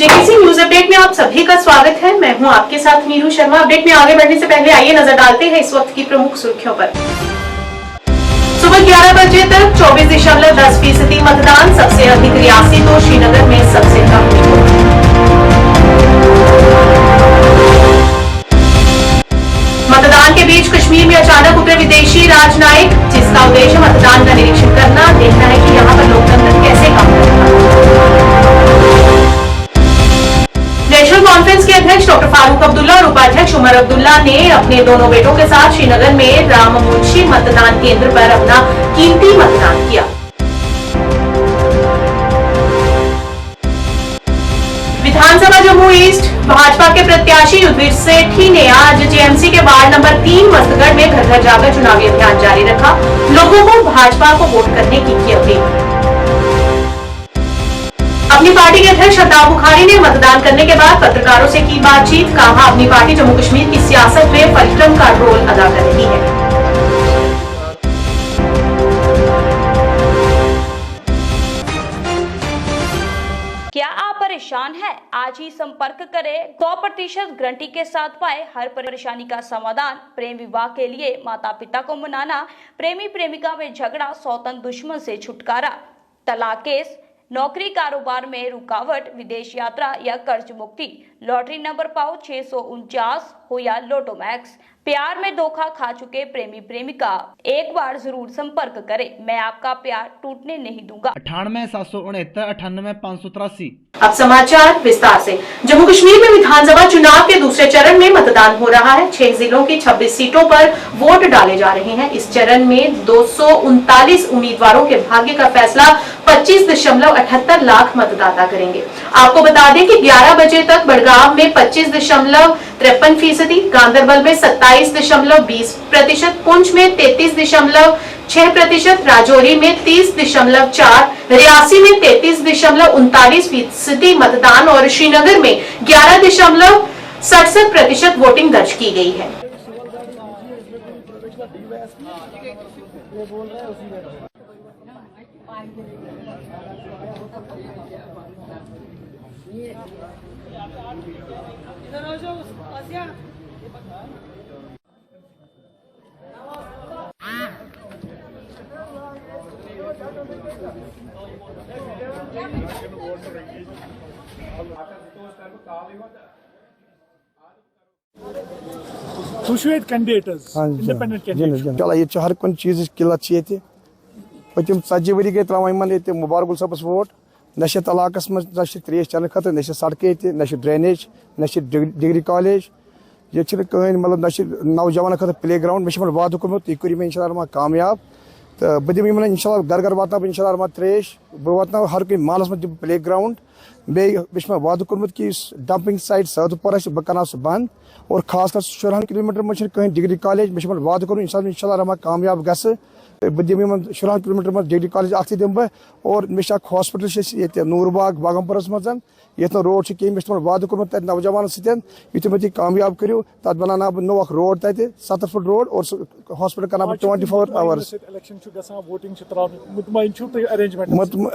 JKC news update में आप सभी का स्वागत है। मैं हूं आपके साथ मीरू शर्मा। अपडेट में आगे बढ़ने से पहले आइए नजर डालते हैं इस वक्त की प्रमुख सुर्खियों पर। सुबह 11 बजे तक 24.10% मतदान, सबसे अधिक रियासी तो श्रीनगर में सबसे कम। मतदान के बीच कश्मीर में अचानक उतरे विदेशी राजनयिक, जिसका उद्देश्य मतदान का निरीक्षण करना, देखना है कि यहाँ पर लोकतंत्र कैसे काम करेगा। नेशनल कॉन्फ्रेंस के अध्यक्ष डॉक्टर फारूक अब्दुल्ला और उपाध्यक्ष उमर अब्दुल्ला ने अपने दोनों बेटों के साथ श्रीनगर में राममुंशी मतदान केंद्र पर अपना कीमती मतदान किया। विधानसभा जम्मू ईस्ट भाजपा के प्रत्याशी युद्धवीर सेठी ने आज जेएमसी के वार्ड नंबर 3 मस्तगढ़ में घर घर जाकर चुनावी अभियान जारी रखा। लोगों को भाजपा को वोट करने की अपील। अपनी पार्टी के अध्यक्ष शहताब बुखारी ने मतदान करने के बाद पत्रकारों से की बातचीत। कहा, अपनी पार्टी जम्मू कश्मीर की सियासत में परिक्रम का रोल अदा कर रही है। क्या आप परेशान हैं? आज ही संपर्क करें। 100% गारंटी के साथ पाए हर परेशानी का समाधान। प्रेम विवाह के लिए माता पिता को मनाना, प्रेमी प्रेमिका में झगड़ा, सौतन दुश्मन से छुटकारा, तलाक केस, नौकरी कारोबार में रुकावट, विदेश यात्रा या कर्ज मुक्ति, लॉटरी नंबर पाओ 649 हो या लोटो मैक्स, प्यार में धोखा खा चुके प्रेमी प्रेमिका, एक बार जरूर संपर्क करें। मैं आपका प्यार टूटने नहीं दूंगा। 98 769 98 583। अब समाचार विस्तार से। जम्मू कश्मीर में विधानसभा चुनाव के दूसरे चरण में मतदान हो रहा है। 6 जिलों की 26 सीटों पर वोट डाले जा रहे हैं। इस चरण में 239 उम्मीदवारों के भाग्य का फैसला 25.78 लाख मतदाता करेंगे। आपको बता दें कि 11 बजे तक बड़गांव में 25.53%, गांदरबल में 27.20%, पुंछ में 33.6%, राजौरी में 30.4%, रियासी में 33.39% मतदान और श्रीनगर में 11.67% वोटिंग दर्ज की गई है। चला ये हर कुछ चीज किल्लत पतिम 40 वरी गई त्रावान मुबारक सबस वोट न इलाकस मज न त्रेश चल खत न सड़क न ड्रेनेज न डिग्री कॉलेज ये कहीं मतलब न नौजवान खत प्ले ग्राउंड मे वाद कोर्मुत यह कर इंशाल्लाह कामयाब तो बह दिम इंशाल्लाह घर घर वात इंशाल्लाह त्रेश बह वात हर कहीं मालस मज प्ले ग्राउंड बे वाद कोर्मुत कि डंपिंग साइट सदपुर बह कर बंद और खास कर 16 किलोमीटर में कहीं डिग्री कॉलेज मे वाद कोर इंशाल्लाह कामयाब ग बह दिम 16 किलोमीटर में डिग्री कॉलेज अख दिम बह और मे हॉस्पिटल ये नूरबाग बागमपुरस मज ये रोड कहीं मे वाद कोर्मुत नौजवान सत्य तुम कामयाब करो तथ बना बह नो रोड तत 70 फुट रोड और हॉस्पिटल कर 24 आवर्स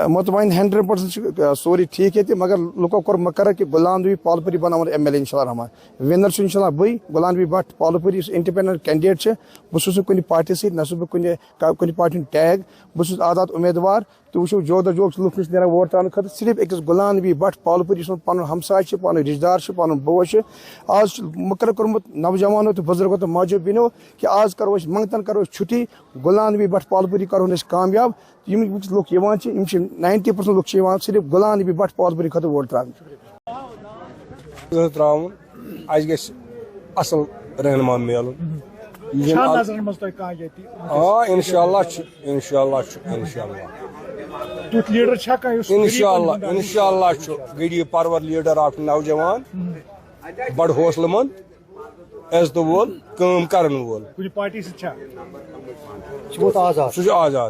मुतमैन 100% सोरी ठीक है मगर लुको कोर मकर कि गुलाम नबी पालपुरी बना MLA इंशाल्लाह विनर इंशाल्लाह बई गुलाम नबी भट्ट पालपुरी इंडिपेंडेंट कैंडिडेट बहुत कुछ पार्टी सत न कुछ पार्टी टैग बहुत आजाद उम्मीदवार तो वो जोद जोग लुक ना वोट त्राने खत सिर्फ अकिस गुलाम नबी भट्ट पालपुरी पन हमसाय पन रिश्तेदार पन बो आज मुकर कोर्मुत नौजवानों तो बुजुर्गों तो माजो बिनो कि आज करो मंगतन करो छुट्टी गुलाम नबी भट्ट पालपुरी करो कामयाब लुक 90% लुक सिर्फ गुलाम नबी भट्ट पालपुरी खत वोट त्रान असल रहनुमा मिलून इंशाल्लाह गरीब परवर लीडर आफ नौजवान बड़ हौसलमंद इज्जत वोल काम करन वोल आजाद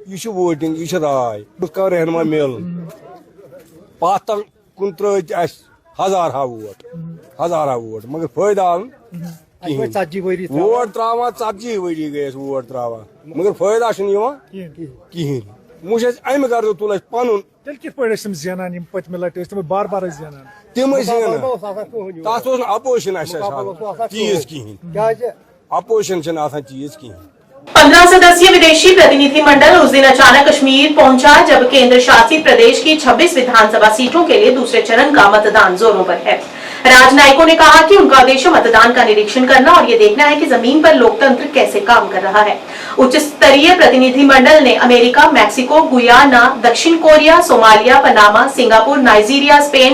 यह वोटिंग यह राय कह रहनुमा मिलून पत कुन त्रो 1000 वोट मगर फायदा वोट त्रावान 40 वरी गए वोट त्रावान मगर फायदा कहें मुझे अमे गर्ज तुल पन तेल कित पड़े ज़्यान यम पत्मे लटे तम बार बार ज़्यान तम तथ अपोजिशन चीज कहें अपोजिशन चीज कहें 15 सदस्यीय विदेशी प्रतिनिधिमंडल उस दिन अचानक कश्मीर पहुंचा जब केंद्र शासित प्रदेश की 26 विधानसभा सीटों के लिए दूसरे चरण का मतदान जोरों पर है। राजनयिकों ने कहा कि उनका उद्देश्य मतदान का निरीक्षण करना और ये देखना है कि जमीन पर लोकतंत्र कैसे काम कर रहा है। उच्च स्तरीय प्रतिनिधिमंडल ने अमेरिका, मैक्सिको, गुयाना, दक्षिण Korea, Somalia, Panama, Singapore, Nigeria, Spain,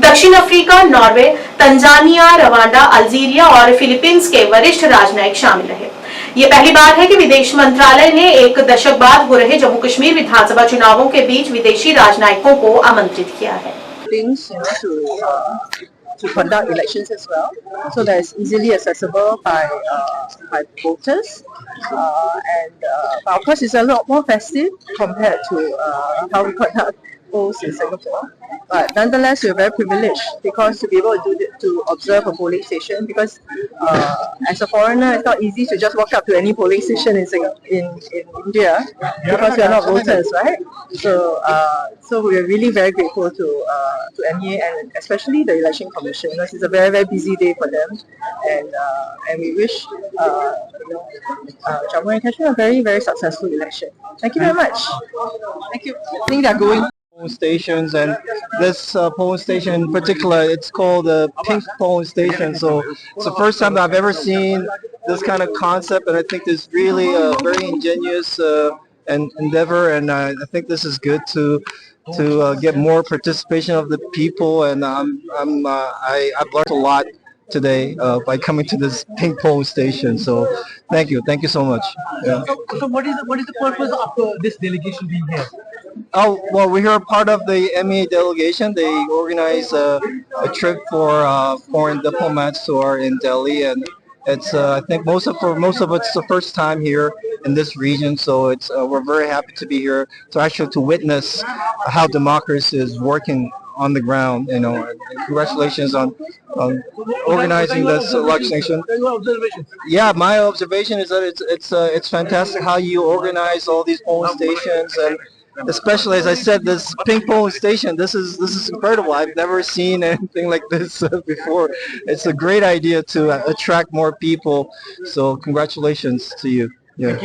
दक्षिण Africa, Norway, Tanzania, Rwanda, Algeria और फिलीपींस के वरिष्ठ राजनयिक शामिल रहे। ये पहली बार है कि विदेश मंत्रालय ने एक दशक बाद हो रहे जम्मू कश्मीर विधानसभा चुनावों के बीच विदेशी राजनयिकों को आमंत्रित किया है। To conduct elections as well, so that it's easily accessible by voters, and of course it's a lot more festive compared to how we conduct polls in Singapore. But nonetheless, we're very privileged because to be able to observe a polling station, because as a foreigner, it's not easy to just walk up to any polling station in India because we are not voters, right? So we are really very grateful to MEA and especially the Election Commission, because it's a very, very busy day for them, and we wish Jammu and Kashmir a very, very successful election. Thank you very much. Thank you. I think they are going stations, and this polling station in particular, it's called the Pink Polling Station. So it's the first time that I've ever seen this kind of concept, and I think it's really a very ingenious endeavor, and I think this is good to get more participation of the people, and I've learned a lot today by coming to this Pink Polling Station. So thank you so much. Yeah. So what is the purpose of this delegation being here? Oh, well, we're a part of the MEA delegation. They organize a trip for foreign diplomats who are in Delhi, and it's I think most of it's the first time here in this region. So it's we're very happy to be here to witness how democracy is working on the ground. You know, and congratulations on organizing this election. Yeah, my observation is that it's fantastic how you organize all these polling stations, and especially, as I said, this Pink Polling Station, this is incredible. I've never seen anything like this before. It's a great idea to attract more people. So congratulations to you. Yeah.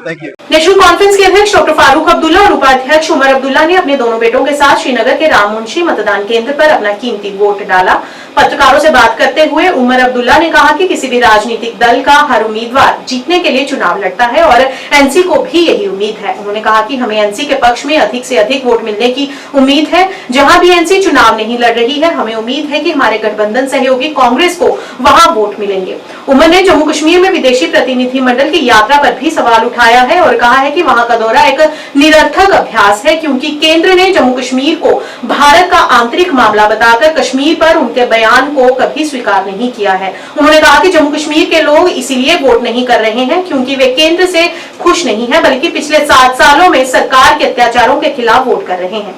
Thank you. National conference के अध्यक्ष doctor Farooq Abdullah और उपाध्यक्ष उमर अब्दुल्ला ने अपने दोनों बेटों के साथ श्रीनगर के राममुंशी मतदान केंद्र पर अपना कीमती वोट डाला। पत्रकारों से बात करते हुए उमर अब्दुल्ला ने कहा कि किसी भी राजनीतिक दल का हर उम्मीदवार जीतने के लिए चुनाव लड़ता है और एनसी को भी यही उम्मीद है। उन्होंने कहा कि हमें एनसी के पक्ष में अधिक से अधिक वोट मिलने की उम्मीद है। जहां भी एनसी चुनाव नहीं लड़ रही है, हमें उम्मीद है कि हमारे गठबंधन सहयोगी कांग्रेस को वहां वोट मिलेंगे। उमर ने जम्मू कश्मीर में विदेशी प्रतिनिधिमंडल की यात्रा पर भी सवाल उठाया है और कहा है कि वहां का दौरा एक निरर्थक अभ्यास है, क्योंकि केंद्र ने जम्मू कश्मीर को भारत का आंतरिक मामला बताकर कश्मीर पर उनके बयान को कभी स्वीकार नहीं किया है। उन्होंने कहा कि जम्मू कश्मीर के लोग इसीलिए वोट नहीं कर रहे हैं क्योंकि वे केंद्र से खुश नहीं हैं, बल्कि पिछले 7 सालों में सरकार के अत्याचारों के खिलाफ वोट कर रहे हैं।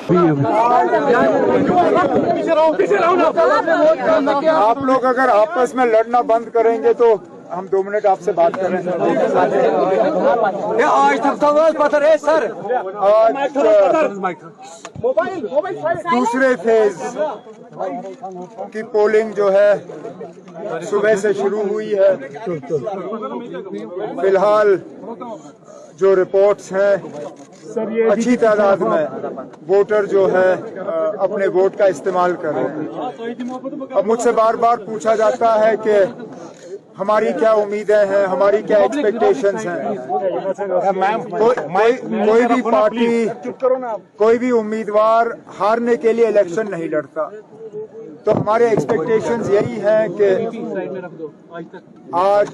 आप लोग अगर आपस में लड़ना बंद करेंगे तो हम 2 मिनट आपसे बात कर रहे हैं। आज सर दूसरे फेज की पोलिंग जो है सुबह से शुरू हुई है। फिलहाल जो रिपोर्ट्स हैं, अच्छी तादाद में वोटर जो है अपने वोट का इस्तेमाल कर रहे हैं। अब मुझसे बार बार पूछा जाता है कि हमारी क्या उम्मीदें हैं, हमारी क्या एक्सपेक्टेशंस हैं। कोई भी पार्टी, कोई भी उम्मीदवार हारने के लिए इलेक्शन नहीं लड़ता। तो हमारे एक्सपेक्टेशंस यही हैं कि आज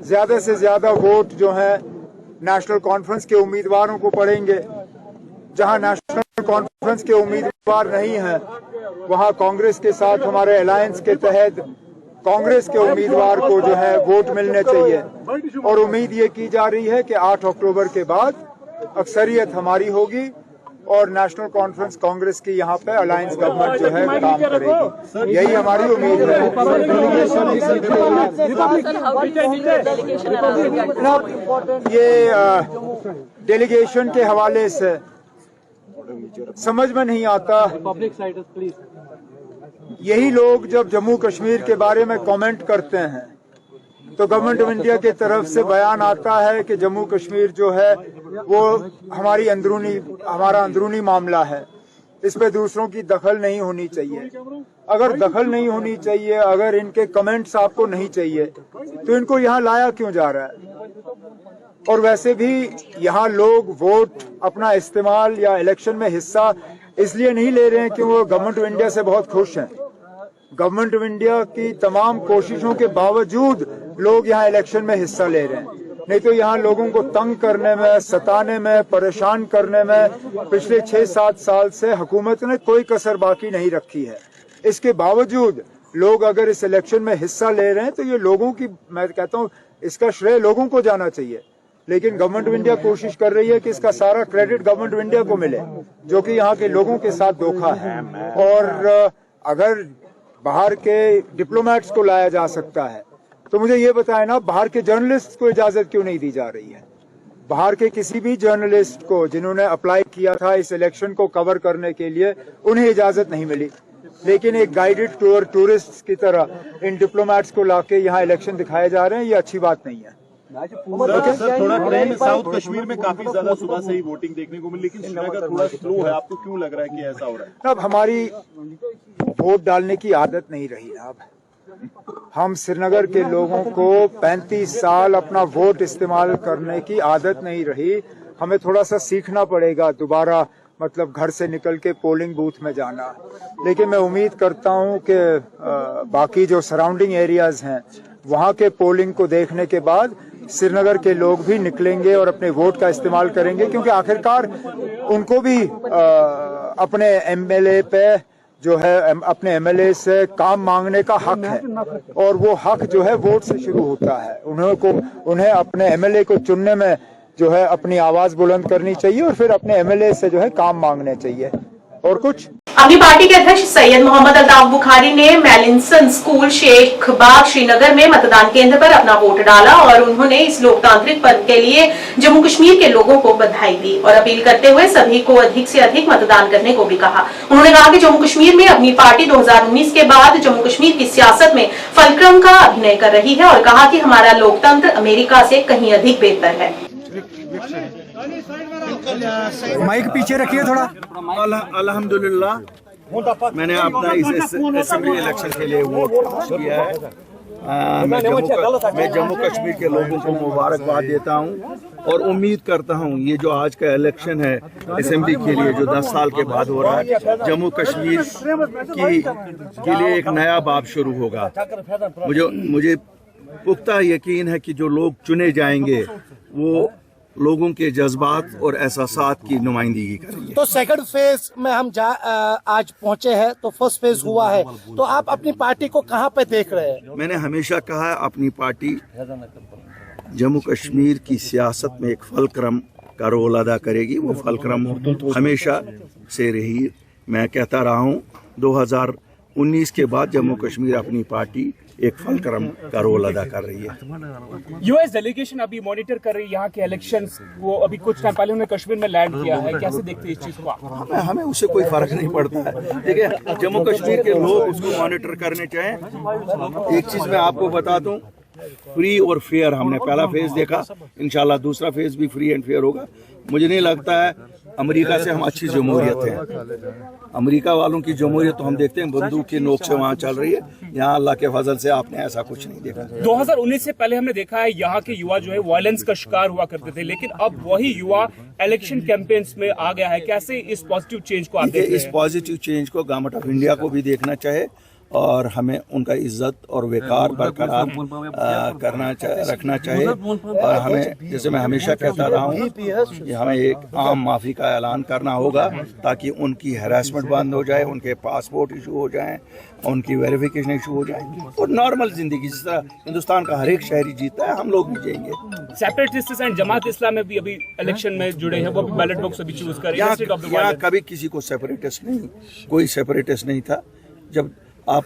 ज्यादा से ज्यादा वोट जो हैं नेशनल कॉन्फ्रेंस के उम्मीदवारों को पड़ेंगे। जहां नेशनल कॉन्फ्रेंस के उम्मीदवार नहीं हैं, वहां कांग्रेस के साथ हमारे अलायंस के तहत कांग्रेस के उम्मीदवार को जो है वोट मिलने चाहिए। और उम्मीद ये की जा रही है कि 8 अक्टूबर के बाद अक्सरियत हमारी होगी और नेशनल कॉन्फ्रेंस कांग्रेस की यहाँ पे अलायंस गवर्नमेंट जो है काम करेगी। यही हमारी उम्मीद है। ये डेलीगेशन के हवाले से समझ में नहीं आता। Public side, please. यही लोग जब जम्मू कश्मीर के बारे में कमेंट करते हैं तो गवर्नमेंट ऑफ इंडिया की तरफ से बयान आता है कि जम्मू कश्मीर जो है वो हमारा अंदरूनी मामला है, इस पे दूसरों की दखल नहीं होनी चाहिए। अगर दखल नहीं होनी चाहिए, अगर इनके कमेंट्स आपको नहीं चाहिए तो इनको यहाँ लाया क्यों जा रहा है? और वैसे भी यहाँ लोग वोट अपना इस्तेमाल या इलेक्शन में हिस्सा इसलिए नहीं ले रहे हैं कि वो गवर्नमेंट ऑफ इंडिया से बहुत खुश हैं। गवर्नमेंट ऑफ इंडिया की तमाम कोशिशों के बावजूद लोग यहाँ इलेक्शन में हिस्सा ले रहे हैं, नहीं तो यहाँ लोगों को तंग करने में, सताने में, परेशान करने में पिछले 6-7 साल से हुकूमत ने कोई कसर बाकी नहीं रखी है। इसके बावजूद लोग अगर इस इलेक्शन में हिस्सा ले रहे हैं तो ये लोगों की, मैं कहता हूँ इसका श्रेय लोगों को जाना चाहिए। लेकिन गवर्नमेंट ऑफ इंडिया कोशिश कर रही है कि इसका सारा क्रेडिट गवर्नमेंट ऑफ इंडिया को मिले, जो कि यहाँ के लोगों के साथ धोखा है। और अगर बाहर के डिप्लोमेट्स को लाया जा सकता है तो मुझे ये बताए ना, बाहर के जर्नलिस्ट को इजाजत क्यों नहीं दी जा रही है? बाहर के किसी भी जर्नलिस्ट को जिन्होंने अप्लाई किया था इस इलेक्शन को कवर करने के लिए, उन्हें इजाजत नहीं मिली। लेकिन एक गाइडेड टूर टूरिस्ट की तरह इन डिप्लोमेट्स को लाके यहाँ इलेक्शन दिखाए जा रहे हैं, ये अच्छी बात नहीं है। सर, थोड़ा टाइम साउथ कश्मीर में काफी ज्यादा सुबह से ही वोटिंग देखने को मिली, लेकिन श्रीनगर थोड़ा स्लो है। आपको क्यों लग रहा है कि ऐसा हो रहा है? अब हमारी वोट डालने की आदत नहीं रही। अब हम श्रीनगर के लोगों को 35 साल अपना वोट इस्तेमाल करने की आदत नहीं रही। हमें थोड़ा सा सीखना पड़ेगा दोबारा, मतलब घर से निकल के पोलिंग बूथ में जाना। लेकिन मैं उम्मीद करता हूं कि बाकी जो सराउंडिंग एरियाज हैं वहां के पोलिंग को देखने के बाद श्रीनगर के लोग भी निकलेंगे और अपने वोट का इस्तेमाल करेंगे, क्योंकि आखिरकार उनको भी अपने एमएलए पे जो है, अपने एमएलए से काम मांगने का हक है। और वो हक जो है वोट से शुरू होता है। उन्हें अपने एमएलए को चुनने में जो है अपनी आवाज बुलंद करनी चाहिए और फिर अपने एमएलए से जो है काम मांगने चाहिए। और कुछ अपनी पार्टी के अध्यक्ष सैयद मोहम्मद अल्ताफ बुखारी ने मेलिंसन स्कूल शेख बाग श्रीनगर में मतदान केंद्र पर अपना वोट डाला और उन्होंने इस लोकतांत्रिक पर्व के लिए जम्मू कश्मीर के लोगों को बधाई दी और अपील करते हुए सभी को अधिक से अधिक मतदान करने को भी कहा। उन्होंने कहा कि जम्मू कश्मीर में अपनी पार्टी 2019 के बाद जम्मू कश्मीर की सियासत में फलक्रम का अभिनय कर रही है और कहा कि हमारा लोकतंत्र अमेरिका से कहीं अधिक बेहतर है। माइक पीछे रखिए थोड़ा। अल्हम्दुलिल्लाह, मैंने अपना इस असेंबली इलेक्शन के लिए वोट किया है। मैं जम्मू कश्मीर के लोगों को मुबारकबाद देता हूं और उम्मीद करता हूं ये जो आज का इलेक्शन है असेंबली के लिए, जो 10 साल के बाद हो रहा है, जम्मू कश्मीर के लिए एक नया बाब शुरू होगा। मुझे पुख्ता यकीन है कि जो लोग चुने जाएंगे वो लोगों के जज्बात और एहसासात की नुमाइंदगी करेंगे। तो सेकंड फेज में हम आज पहुंचे हैं, तो फर्स्ट फेज हुआ है, तो आप अपनी पार्टी को कहां पे देख रहे हैं? मैंने हमेशा कहा है अपनी पार्टी जम्मू कश्मीर की सियासत में एक फलक्रम का रोल अदा करेगी। वो फलक्रम हमेशा से रही। मैं कहता रहा हूँ 2019 के बाद जम्मू कश्मीर अपनी पार्टी एक फलक्रम का रोल अदा कर रही है। यूएस डेलीगेशन अभी मॉनिटर कर रही है यहाँ के इलेक्शंस। वो अभी कुछ टाइम पहले उन्होंने कश्मीर में लैंड किया है, कैसे देखते हैं इस चीज को? हमें उससे कोई फर्क नहीं पड़ता है। देखिए, जम्मू कश्मीर के लोग उसको मॉनिटर करने चाहें। एक चीज मैं आपको बता दूं, फ्री और फेयर हमने पहला फेज देखा, इंशाल्लाह दूसरा फेज भी फ्री एंड फेयर होगा। मुझे नहीं लगता है अमेरिका से हम अच्छी जमहूरियत है। अमेरिका वालों की जमहूरियत तो हम देखते हैं बंदूक की नोक से वहाँ चल रही है। यहाँ अल्लाह के फजल से आपने ऐसा कुछ नहीं देखा। 2019 से पहले हमने देखा है यहाँ के युवा जो है वायलेंस का शिकार हुआ करते थे, लेकिन अब वही युवा इलेक्शन कैंपेन्स में आ गया है। कैसे इस पॉजिटिव चेंज को आप देखते हैं? इस पॉजिटिव चेंज को गवर्नमेंट ऑफ इंडिया को भी देखना चाहिए और हमें उनका इज्जत और वकार बरकरार रखना चाहिए। और हमें, जैसे मैं हमेशा कहता रहा हूँ, कि हमें एक आम माफ़ी का ऐलान करना होगा ताकि उनकी हैरेसमेंट बंद हो जाए, उनके पासपोर्ट इशू हो जाए, उनकी वेरिफिकेशन इशू हो जाए और नॉर्मल जिंदगी जिस तरह हिंदुस्तान का हर एक शहरी जीता है, हम लोग भी जिएंगे। सेपरेटिस्ट एंड जमात इस्लाम में भी अभी इलेक्शन में जुड़े हैं, वो बैलेट बॉक्स अभी चूज करें। यहाँ कभी किसी को सेपरेटिस्ट नहीं, कोई सेपरेटिस्ट नहीं था। जब आप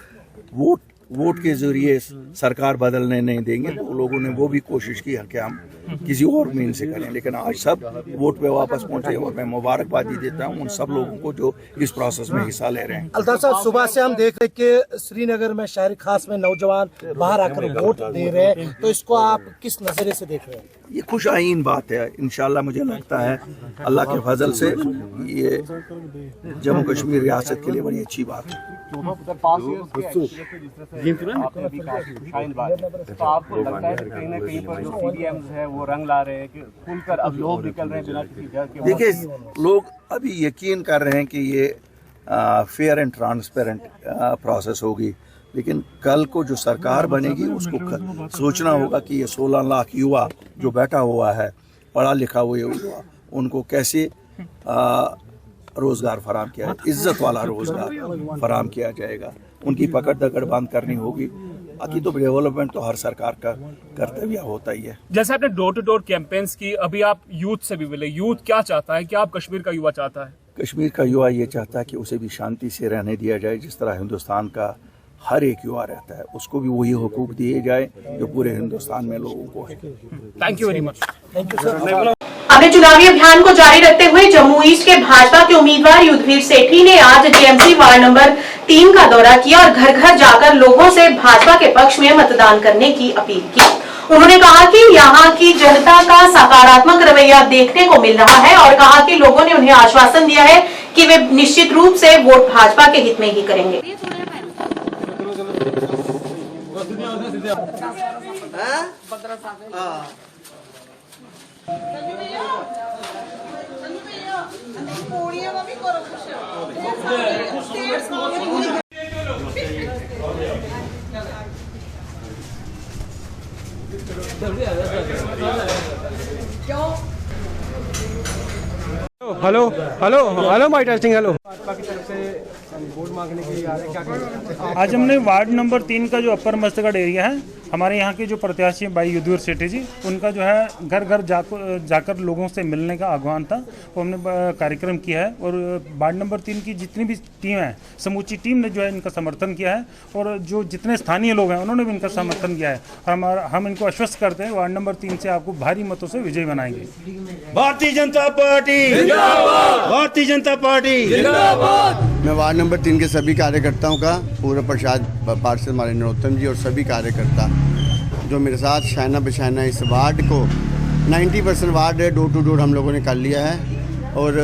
वोट के जरिए सरकार बदलने नहीं देंगे तो लोगों ने वो भी कोशिश की है कि हम किसी और मीन से करें, लेकिन आज सब वोट पे वापस पहुंचे और मैं मुबारकबादी देता हूं उन सब लोगों को जो इस प्रोसेस में हिस्सा ले रहे हैं। अल्ताफ साहब, सुबह से हम देख रहे कि श्रीनगर में शहर खास में नौजवान बाहर आकर वोट दे रहे हैं, तो इसको आप किस नजरिए से देख रहे हैं? ये खुश आइन बात है। इंशाल्लाह मुझे लगता है अल्लाह के फजल से ये जम्मू कश्मीर रियासत के लिए बड़ी अच्छी बात है। तो आपको लगता है कि कहीं ना कहीं पर जो CDMs है वो रंग ला रहे हैं कि खुलकर अब लोग निकल रहे हैं बिना किसी डर के? देखिए, लोग अभी यकीन कर रहे हैं कि ये फेयर एंड ट्रांसपेरेंट प्रोसेस होगी, लेकिन कल को जो सरकार बनेगी उसको सोचना होगा कि ये 16 लाख युवा जो बैठा हुआ है, पढ़ा लिखा हुआ युवा, उनको कैसे रोजगार फराम किया जाए, इज्जत वाला रोजगार फराम किया जाएगा। उनकी पकड़ दकड़ बंद करनी होगी। बाकी तो डेवलपमेंट तो हर सरकार का कर्तव्य होता ही है। जैसे आपने डोर टू डोर कैंपेन्स की, अभी आप यूथ से भी मिले, यूथ क्या चाहता है? क्या आप कश्मीर का युवा चाहता है? कश्मीर का युवा ये चाहता है कि उसे भी शांति से रहने दिया जाए, जिस तरह हिंदुस्तान का हर एक युवा रहता है, उसको भी वही हुकूक दिए जाए जो पूरे हिंदुस्तान में लोगों को है। Thank you very much. Thank you sir. अपने चुनावी अभियान को जारी रखते हुए जम्मू ईस्ट के भाजपा के उम्मीदवार युद्धवीर सेठी ने आज JMC वार्ड नंबर 3 का दौरा किया और घर घर जाकर लोगों से भाजपा के पक्ष में मतदान करने की अपील की। उन्होंने कहा कि यहाँ की जनता का सकारात्मक रवैया देखने को मिल रहा है और कहा कि लोगों ने उन्हें आश्वासन दिया है कि वे निश्चित रूप से वोट भाजपा के हित में ही करेंगे। Hello hello hello mic testing. Hello, Bhajpa की तरफ से वोट मांगने के लिए आ रहे हैं, क्या कहेंगे? आज हमने वार्ड नंबर 3 का जो अपर मस्तगढ़ एरिया है, हमारे यहाँ के जो प्रत्याशी हैं भाई युद्धवीर सेठी जी, उनका जो है घर घर जाकर लोगों से मिलने का आह्वान था, वो हमने कार्यक्रम किया है। और वार्ड नंबर 3 की जितनी भी टीम है, समूची टीम ने जो है इनका समर्थन किया है और जो जितने स्थानीय लोग हैं उन्होंने भी इनका समर्थन किया है। हम इनको आश्वस्त करते हैं वार्ड नंबर 3 से आपको भारी मतों से विजय बनाएंगे। भारतीय जनता पार्टी जिंदाबाद, भारतीय जनता पार्टी जिंदाबाद। मैं वार्ड नंबर 3 के सभी कार्यकर्ताओं का, पूर्व पार्षद हमारे नरोत्तम जी और सभी कार्यकर्ता जो मेरे साथ शाइना बशाइना इस वार्ड को 90% वार्ड है, डोर टू डोर हम लोगों ने कर लिया है। और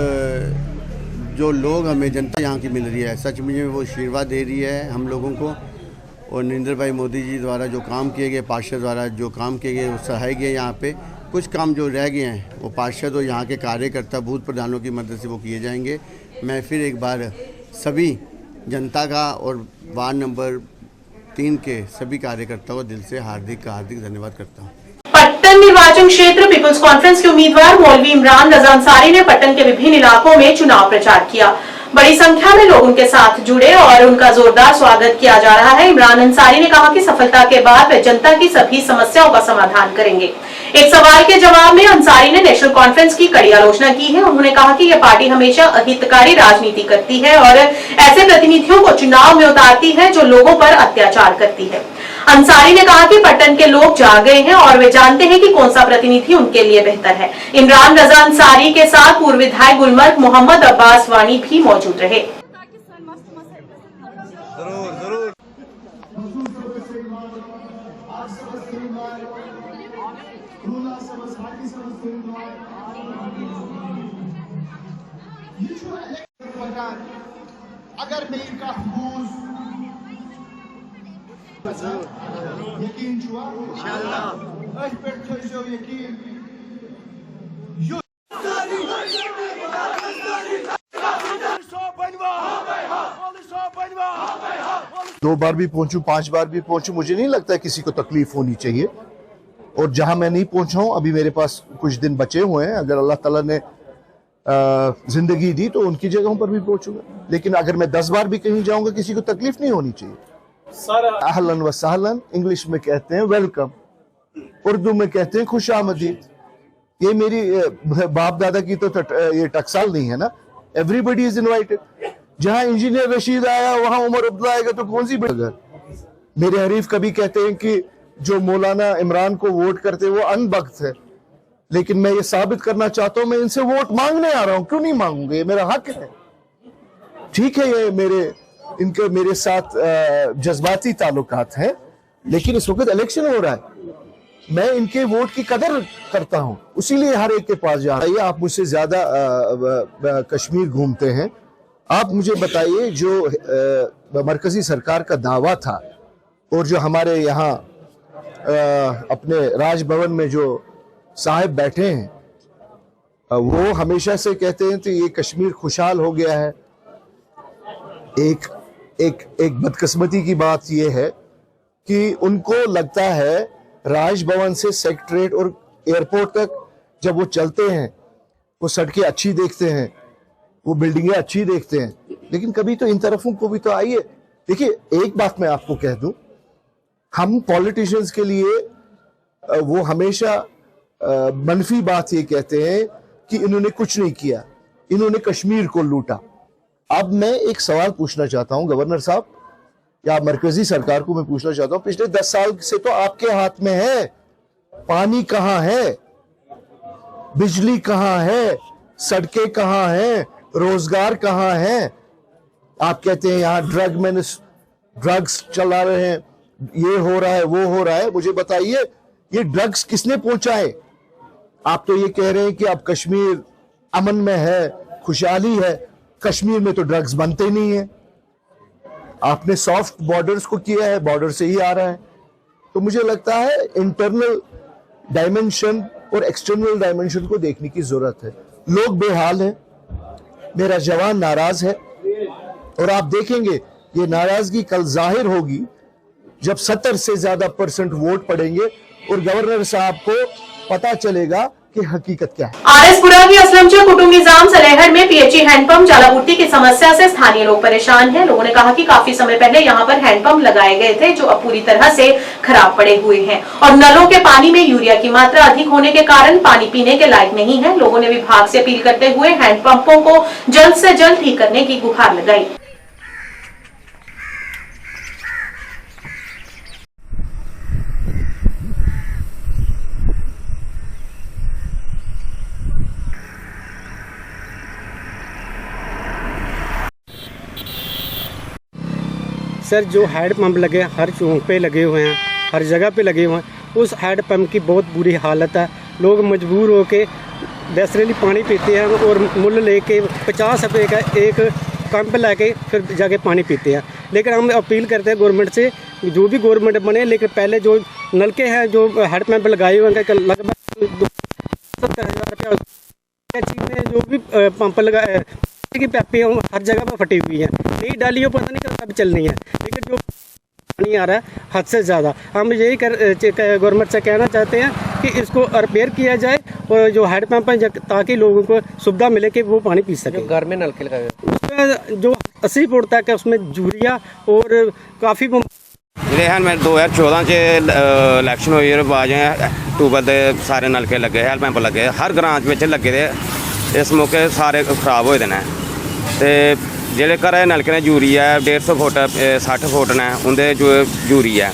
जो लोग हमें जनता यहाँ की मिल रही है, सच में वो आशीर्वाद दे रही है हम लोगों को। और नरेंद्र भाई मोदी जी द्वारा जो काम किए गए, पार्षद द्वारा जो काम किए गए, वो सहाय गए। यहाँ पे कुछ काम जो रह गए हैं वो पार्षद और यहाँ के कार्यकर्ता बूथ प्रधानों की मदद से वो किए जाएंगे। मैं फिर एक बार सभी जनता का और वार्ड नंबर 3 के सभी कार्यकर्ताओं को दिल से हार्दिक धन्यवाद करता हूँ। पट्टन निर्वाचन क्षेत्र पीपल्स कॉन्फ्रेंस के उम्मीदवार मौलवी इमरान रजा अंसारी ने पट्टन के विभिन्न इलाकों में चुनाव प्रचार किया। बड़ी संख्या में लोग उनके साथ जुड़े और उनका जोरदार स्वागत किया जा रहा है। इमरान अंसारी ने कहा कि सफलता के बाद वे जनता की सभी समस्याओं का समाधान करेंगे। एक सवाल के जवाब में अंसारी ने नेशनल कॉन्फ्रेंस की कड़ी आलोचना की है। उन्होंने कहा कि यह पार्टी हमेशा अहितकारी राजनीति करती है और ऐसे प्रतिनिधियों को चुनाव में उतारती है जो लोगों पर अत्याचार करती है। अंसारी ने कहा कि पट्टन के लोग जाग गए हैं और वे जानते हैं कि कौन सा प्रतिनिधि उनके लिए बेहतर है। इमरान रजा अंसारी के साथ पूर्व विधायक गुलमर्ग मोहम्मद अब्बास वानी भी मौजूद रहे। अगर मेरी का यकीन जुआ इंशाअल्लाह अज पे थो यकीन दो बार भी पहुंचूं, 5 बार भी पहुंचूं, मुझे नहीं लगता है किसी को तकलीफ होनी चाहिए। और जहां मैं नहीं पहुंचा हूं, अभी मेरे पास कुछ दिन बचे हुए हैं, अगर अल्लाह ताला ने जिंदगी दी तो उनकी जगहों पर भी पहुंचूंगा। लेकिन अगर मैं 10 बार भी कहीं जाऊंगा, किसी को तकलीफ नहीं होनी चाहिए। अहलन व सहलन इंग्लिश में कहते हैं वेलकम, उर्दू में कहते हैं खुश आमदीद। ये मेरी बाप दादा की तो ये टकसाल नहीं है ना। Everybody is invited. जहां इंजीनियर रशीद आया वहां उमर अब्दुल्ला आएगा तो कौन सी बगर। मेरे हरीफ कभी कहते हैं कि जो मौलाना इमरान को वोट करते वो अनबख्त है। लेकिन मैं ये साबित करना चाहता हूं, मैं इनसे वोट मांगने आ रहा हूं। क्यों नहीं मांगूंगा, ये मेरा हक है। ठीक है, ये इनके मेरे साथ जज्बाती ताल्लुकात हैं, लेकिन इस वक्त इलेक्शन हो रहा है, मैं इनके वोट की कदर करता हूं, इसीलिए हर एक के पास जा रहा है। आप मुझसे ज्यादा कश्मीर घूमते हैं, आप मुझे बताइए जो मरकजी सरकार का दावा था और जो हमारे यहाँ अपने राजभवन में जो साहिब बैठे हैं, वो हमेशा से कहते हैं कि ये कश्मीर खुशहाल हो गया है। एक बदकिस्मती की बात यह है कि उनको लगता है राजभवन से सेक्रेटरीट और एयरपोर्ट तक जब वो चलते हैं, वो सड़कें अच्छी देखते हैं, वो बिल्डिंगें अच्छी देखते हैं, लेकिन कभी तो इन तरफों को भी तो आइए। देखिए, एक बात मैं आपको कह दूं, हम पॉलिटिशियंस के लिए वो हमेशा मनफी बात ये कहते हैं कि इन्होंने कुछ नहीं किया, इन्होंने कश्मीर को लूटा। अब मैं एक सवाल पूछना चाहता हूं गवर्नर साहब, या मरकजी सरकार को मैं पूछना चाहता हूं, पिछले 10 साल से तो आपके हाथ में है, पानी कहां है, बिजली कहां है, सड़कें कहां हैं, रोजगार कहां है? आप कहते हैं यहां ड्रग्स चला रहे हैं, ये हो रहा है, वो हो रहा है। मुझे बताइए, ये ड्रग्स किसने पहुंचाए? आप तो ये कह रहे हैं कि अब कश्मीर अमन में है, खुशहाली है। कश्मीर में तो ड्रग्स बनते नहीं है। आपने सॉफ्ट बॉर्डर्स को किया है, बॉर्डर से ही आ रहा है। तो मुझे लगता है इंटरनल डायमेंशन और एक्सटर्नल डायमेंशन को देखने की जरूरत है। लोग बेहाल हैं, मेरा जवान नाराज है, और आप देखेंगे ये नाराजगी कल जाहिर होगी जब 70 से ज्यादा % वोट पड़ेंगे और गवर्नर साहब को पता चलेगा कि हकीकत क्या है। आरएसपुरा की असलमचा कुटुंब निजाम सलेहड़ में पीएचई हैंडपंप जलापूर्ति की समस्या से स्थानीय लोग परेशान हैं। लोगों ने कहा कि काफी समय पहले यहां पर हैंडपंप लगाए गए थे जो अब पूरी तरह से खराब पड़े हुए हैं और नलों के पानी में यूरिया की मात्रा अधिक होने के कारण पानी पीने के लायक नहीं है। लोगों ने विभाग से अपील करते हुए हैंडपंपों को जल्द से जल्द ठीक करने की गुहार लगाई। सर, जो हैंड पंप लगे हर चौक पे लगे हुए हैं, हर जगह पे लगे हुए हैं, उस हैंड पंप की बहुत बुरी हालत है। लोग मजबूर होके नेचुरली पानी पीते हैं और मुल्ल लेके 50 रुपये का एक पंप लेके फिर जाके पानी पीते हैं। लेकिन हम अपील करते हैं गवर्नमेंट से, जो भी गवर्नमेंट बने, लेकिन पहले जो नलके हैं जो हैंड पंप लगाए हुए हैं लगभग 70,000 रुपया चीज़ में जो भी पंप लगाए की पैपें हर जगह पर फटी हुई हैं, नई डालियों पता नहीं कब चलनी है, लेकिन जो पानी आ रहा है हद से ज़्यादा। हम यही गवर्नमेंट से कहना चाहते हैं कि इसको रिपेयर किया जाए और जो हैंड पंप है ताकि लोगों को सुविधा मिले कि वो पानी पी सके। घर में नलके लगाए उसमें जो 80 फुट तक है उसमें यूरिया और काफ़ी मेरे मैं 2014 च इलैक्शन हुई और बाद ट्यूबल के सारे नलके लगे, हैंड पंप लगे, हर ग्रां में लगे दे। इस मौके सारे खराब होए ने ते जेह्ड़े घरै नलके ने यूरिया 150 फुट 60 फुट ने उंदे जो यूरिया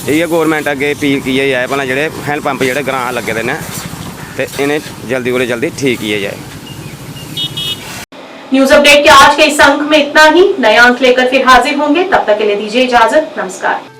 इ'यै गौरमेंट अगे अपील की जाए भला जेह्ड़े हैंड पंप जेह्ड़े ग्रां लगे दे ने ते इन्हें जल्दी कोला जल्दी ठीक किया जाए। न्यूज अपडेट के आज के इस अंक में इतना ही। नया अंक लेकर फिर हाजिर होंगे, तब तक के लिए दीजिए इजाजत। नमस्कार।